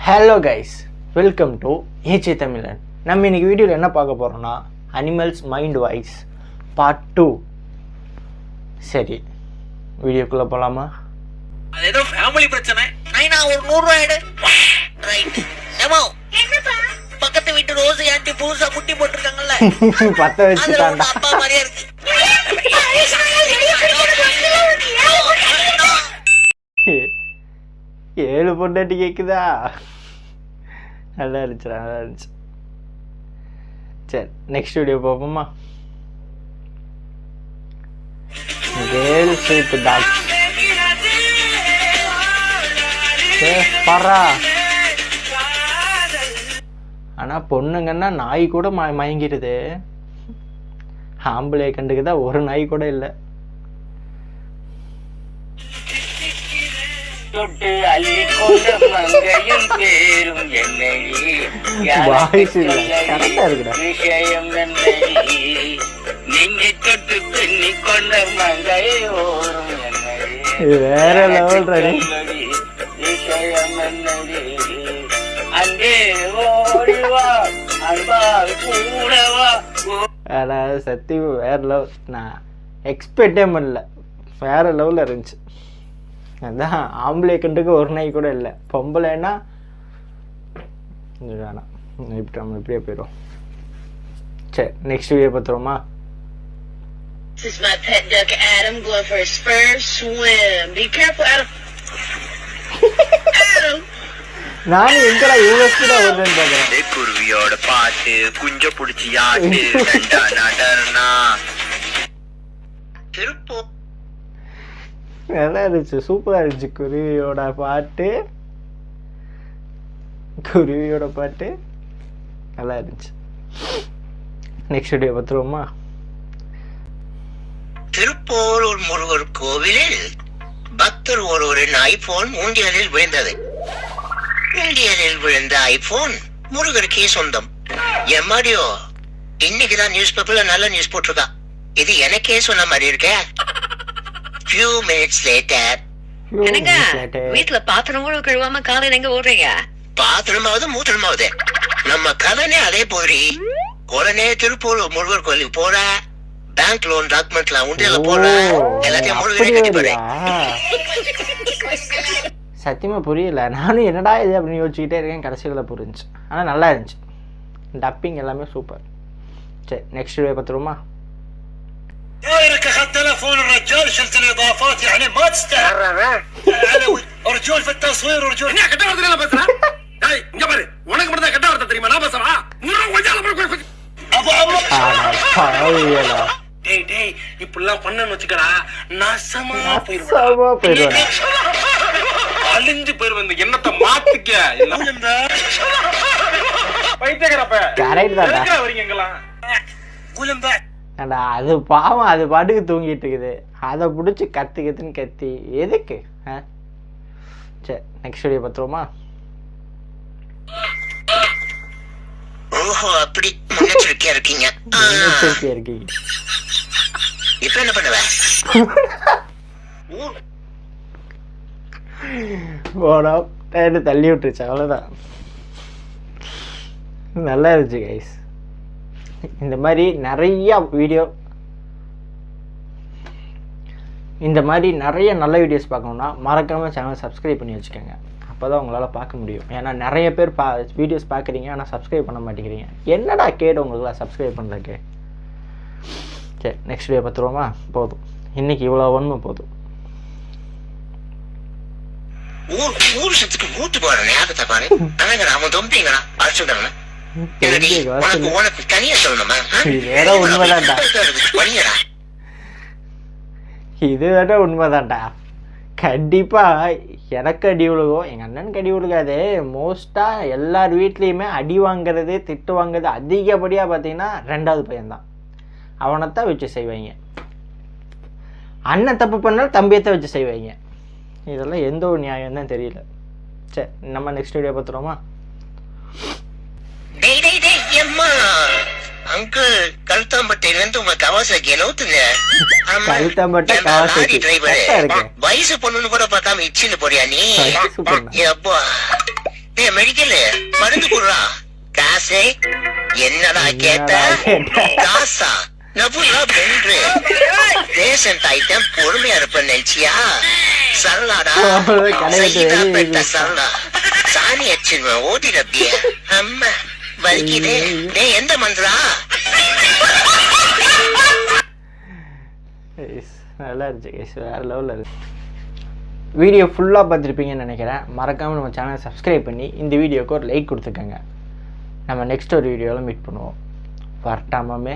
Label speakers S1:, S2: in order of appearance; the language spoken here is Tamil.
S1: Hello guys, welcome to AJ Tamilan. நம்ம இன்னைக்கு வீடியோவில் என்ன பார்க்க போகிறோம்னா அனிமல்ஸ் மைண்ட் வாய்ஸ் பார்ட் 2. சரி, வீடியோக்குள்ளே போகலாமா?
S2: அது ஏதோ ஃபேமிலி பிரச்சனை. நைனா ஒரு 100 ரூபாய் எடு. ரைட். ஏமா பக்கத்து வீட்டு ரோஸ் ஆண்டி புதுசா குட்டி போட்டுருக்காங்கல்ல,
S1: பத்த வச்சுட்டான்டா.
S2: அப்பா மாதிரியா இருக்கு.
S1: ஏழு பொண்டாட்டி கேக்குதா? நல்லா இருந்துச்சு. சரி, நெக்ஸ்ட் வீடியோ பார்ப்போமா? Girl shape dog. பாரா, ஆனா பொண்ணுங்கன்னா நாய் கூட மயங்கிடுது. ஆம்பளை கண்டுக்குதா ஒரு நாய் கூட இல்லை. வேற லெவல். சத்தியம் வேற லெவல். நான் எக்ஸ்பெக்டே பண்ணல, வேற லெவலில் இருந்துச்சு. அதான் ஆம்பளை கண்டுக்கு ஒரு நாய் கூட இல்லை. பொம்பளைன்னா வேணாம், இப்படி நம்ம இப்படியே போயிடும். சரி, நெக்ஸ்ட் வீடியோ பார்த்துருவோமா?
S3: This is my pet duck Adam going for his first swim. Be careful, Adam. Adam.
S1: நான் எங்கடா யூஎஸ்க்கு தான் வருதுன்னு பார்க்குறேன்.
S2: குருவியோட பாட்டு குஞ்ச புடிச்சி ஆட்டு டண்டா திருப்போ
S1: நல்லா இருந்துச்சு, சூப்பராக இருந்துச்சு. குருவியோட பாட்டு நல்லா இருந்துச்சு. நெக்ஸ்ட் வீடியோ பார்த்துருவோமா?
S2: திருப்போரூர் முருகர் கோவிலில் பக்தர் ஒருவரின் ஐபோன் ஊண்டியலில் விழுந்தது. ஊண்டியலில் விழுந்த ஐபோன் முருகருக்கே சொந்தம். எம்மாடியோ, இன்னைக்குதான் நியூஸ் பேப்பர்ல நல்ல நியூஸ் போட்டிருக்கா. இது எனக்கே சொன்ன மாதிரி இருக்க. Few minutes later.
S3: என்னங்க வீட்டுல பாத்திரம் கூட கழுவாம காலையில எங்க ஓடுறீங்க?
S2: பாத்திரமாவது மூத்திரமாவது நம்ம கதனே அதே போறி. உடனே திருப்பூர் முருகர் கோயிலுக்கு போற, பேங்க் லோன் டாக்குமெண்ட்லாம் உண்டியல போற, எல்லாத்தையும் முருகரே கட்டி போறேன்.
S1: சத்தியமா புரியல. நானும் என்னடா இது அப்படின்னு யோசிச்சுக்கிட்டே இருக்கேன். கடைசியில் புரிஞ்சு. ஆனால் நல்லா இருந்துச்சு. டப்பிங் எல்லாமே சூப்பர். சரி, நெக்ஸ்ட் வீடியோ பார்த்துருவோமா?
S4: دايرك اخذ تلفون الرجال شلت الاضافات يعني ما تستاهل. رجول في التصوير ورجول هنا كده ورد انا بسرعه. هاي இங்க பாரு, உனக்கு மட்டும் தான் கட்ட வரது தெரியுமா? நான் பசறா முறை வஜால போய் ابو عمرو. டேய் டேய், இப்படிலாம் பண்ணன்னு வச்சுக்கடா, நாசமா போயிடுவேன். அழிஞ்சு போயிருவேன். என்னத்த மாத்திக்க இல்ல பைத்தியக்காரப்ப
S1: கரெக்ட் தான்
S4: வரீங்கங்களா குலம்பா.
S1: ஏண்டா, அது பாவம், அது பாட்டுக்கு தூங்கிட்டு இருக்குது. அதை பிடிச்சி கத்துன்னு கத்தி எதுக்கு? சரி, நெக்ஸ்ட் வீடியோ பார்த்துருவோமா?
S2: ஓஹோ, அப்படி முன்னெச்சரிக்கையா இருக்கீங்க. இப்ப என்ன பண்ணுவ?
S1: போடா தள்ளி விட்டுருச்சு, அவ்வளோதான். நல்லா இருந்துச்சு கைஸ். இந்த மாதிரி நிறைய நல்ல வீடியோஸ் பார்க்கணுன்னா மறக்காமல் சேனல் சப்ஸ்கிரைப் பண்ணி வச்சுக்கோங்க. அப்போ தான் உங்களால் பார்க்க முடியும். ஏன்னா நிறைய பேர் வீடியோஸ் பார்க்குறீங்க, ஆனால் சப்ஸ்கிரைப் பண்ண மாட்டேங்கிறீங்க. என்னடா கேடு உங்களுக்குலாம் சப்ஸ்கிரைப் பண்ணுறதுக்கு? சரி, நெக்ஸ்ட் வீடியோ பார்த்துருவோமா? போதும், இன்னைக்கு இவ்வளோ ஒன்றுமே போதும்.
S2: ஊர் சத்துக்கு மூட்டு போற நேரத்தை பாரு. அவன் தொம்பிங்களா அழைச்சுட்டாங்க. உனக்கு தனியா சொல்லணுமா?
S1: இது வேற உண்மைதான்டா. கண்டிப்பா எனக்கு அடி விழுகும், எங்க அண்ணனுக்கு அடி விழுகாது. மோஸ்டா எல்லார் வீட்லயுமே அடி வாங்குறது, திட்டு வாங்குறது அதிகப்படியா பாத்தீங்கன்னா 2வது பையன்தான். அவனைத்தான் வச்சு செய்வாங்க. அண்ணன் தப்பு பண்ணாலும் தம்பியத்தை வச்சு செய்வாங்க. இதெல்லாம் எந்த ஒரு நியாயம் தான் தெரியல. சரி, நம்ம நெக்ஸ்ட் வீடியோ பார்த்துருவோமா?
S2: அங்கிள் கழுத்தாம்பட்டையில இருந்து உங்க கவாசாக்கி நோத்துங்க.
S1: கழுத்தாம்பட்டை கவாசாக்கி
S2: வயசு பொண்ணுன்னு கூட பார்க்காம இச்சின்னு போறியா நீ? அப்பா மெடிக்கல் மருந்து குடுறா. காசு என்னடா கேட்ட? காசா? நபுரா பென்று பேஷண்ட் ஐட்டம் பொறுமையா இருப்பேன் நினைச்சியா? சரளாடா பெட்ட சரளா சாணி அடிச்சிருவேன் ஓடிடப்பிய. அம்மா வலிக்குதே. டே எந்த மந்திரா?
S1: நல்லா இருந்துச்சு கைஸ், வேறு லெவலில் இருக்கு. வீடியோ ஃபுல்லாக பார்த்துருப்பீங்கன்னு நினைக்கிறேன். மறக்காமல் நம்ம சேனலை சப்ஸ்கிரைப் பண்ணி இந்த வீடியோவுக்கு ஒரு லைக் கொடுத்துக்கோங்க. நம்ம நெக்ஸ்ட் ஒரு வீடியோவில் மீட் பண்ணுவோம். வரட்டாமே.